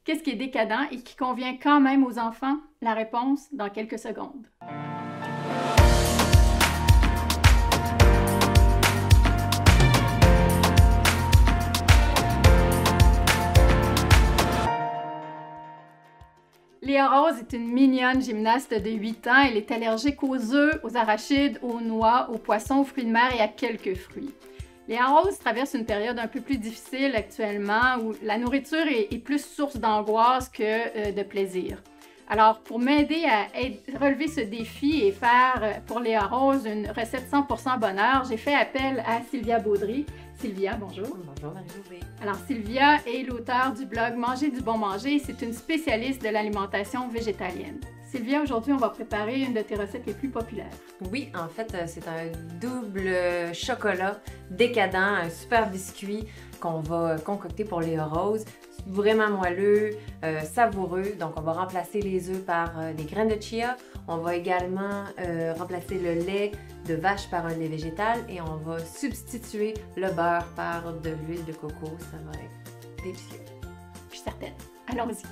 Qu'est-ce qui est décadent et qui convient quand même aux enfants? La réponse dans quelques secondes. Léa Rose est une mignonne gymnaste de 8 ans. Elle est allergique aux œufs, aux arachides, aux noix, aux poissons, aux fruits de mer et à quelques fruits. Léa Rose traverse une période un peu plus difficile actuellement où la nourriture est plus source d'angoisse que de plaisir. Alors, pour m'aider à relever ce défi et faire pour Léa Rose une recette 100% bonheur, j'ai fait appel à Sylvia Baudry. Sylvia, bonjour. Bonjour Marie-Josée. Alors, Sylvia est l'auteure du blog Manger du bon manger. C'est une spécialiste de l'alimentation végétalienne. Sylvia, aujourd'hui, on va préparer une de tes recettes les plus populaires. Oui, en fait, c'est un double chocolat décadent, un super biscuit qu'on va concocter pour Léa Rose. Vraiment moelleux, savoureux. Donc, on va remplacer les œufs par des graines de chia. On va également remplacer le lait de vache par un lait végétal et on va substituer le beurre par de l'huile de coco. Ça va être délicieux. Je suis certaine. Allons-y.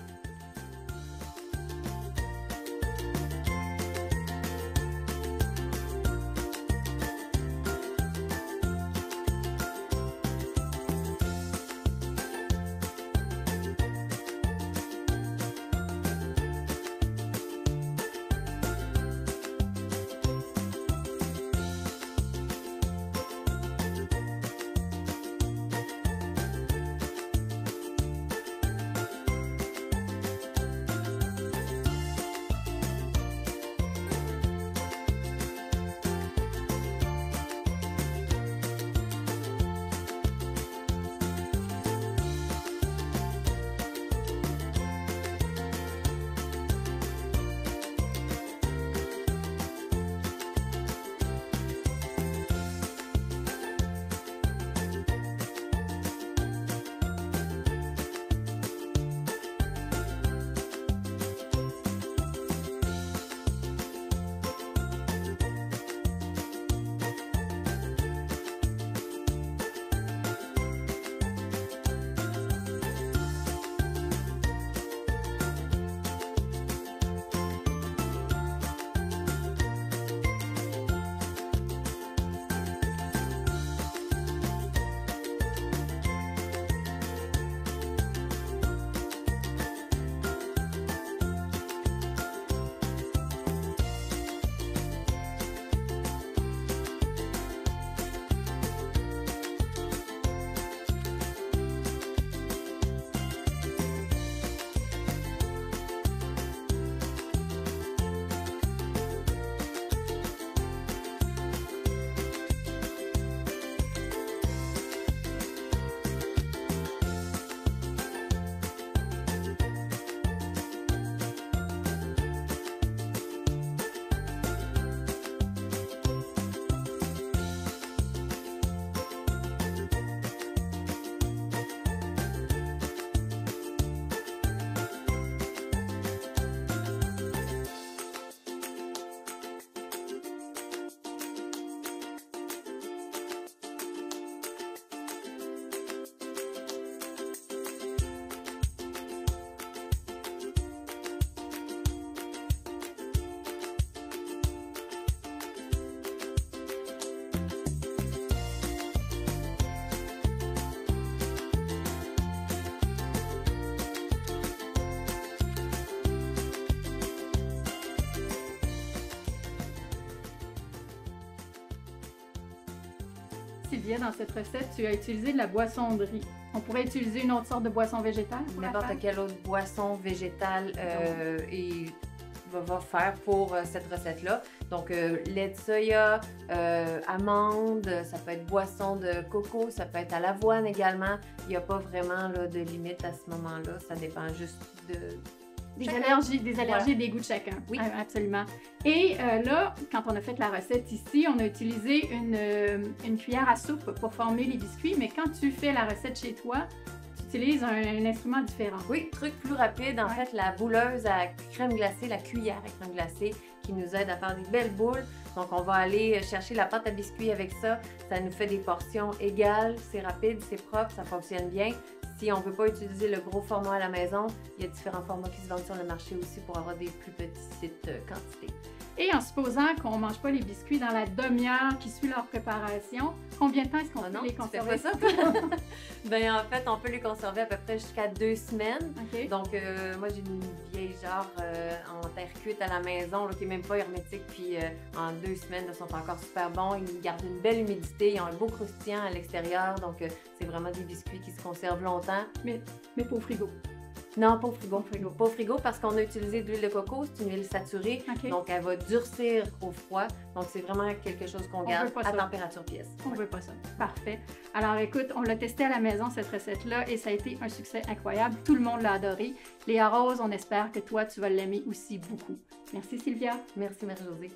Sylvia, dans cette recette, tu as utilisé de la boisson de riz. On pourrait utiliser une autre sorte de boisson végétale? N'importe quelle autre boisson végétale va faire pour cette recette-là. Donc, lait de soya, amandes, ça peut être boisson de coco, ça peut être à l'avoine également. Il n'y a pas vraiment là, de limite à ce moment-là. Ça dépend juste de... Des allergies voilà. Des goûts de chacun. Oui. Absolument. Et là, quand on a fait la recette ici, on a utilisé une cuillère à soupe pour former les biscuits, mais quand tu fais la recette chez toi, tu utilises un instrument différent. Oui, truc plus rapide, en fait, la bouleuse à crème glacée, la cuillère à crème glacée, qui nous aide à faire des belles boules. Donc, on va aller chercher la pâte à biscuits avec ça. Ça nous fait des portions égales, c'est rapide, c'est propre, ça fonctionne bien. Si on ne veut pas utiliser le gros format à la maison, il y a différents formats qui se vendent sur le marché aussi pour avoir des plus petites quantités. Et en supposant qu'on ne mange pas les biscuits dans la demi-heure qui suit leur préparation, combien de temps est-ce qu'on peut les conserver? Tu fais pas ça? Ben, en fait, on peut les conserver à peu près jusqu'à 2 semaines. Okay. Donc, moi, j'ai une vieille jarre en terre cuite à la maison là, qui n'est même pas hermétique. Puis, en 2 semaines, ils sont encore super bons. Ils gardent une belle humidité. Ils ont un beau croustillant à l'extérieur. Donc, c'est vraiment des biscuits qui se conservent longtemps. Mais pas au frigo? Non, pas au frigo. Pas au frigo parce qu'on a utilisé de l'huile de coco, c'est une huile saturée, donc elle va durcir au froid. Donc c'est vraiment quelque chose qu'on garde à température pièce. On veut pas ça. Parfait. Alors écoute, on l'a testé à la maison cette recette-là et ça a été un succès incroyable. Tout le monde l'a adoré. Léa Rose, on espère que toi tu vas l'aimer aussi beaucoup. Merci Sylvia. Merci Marie-Josée.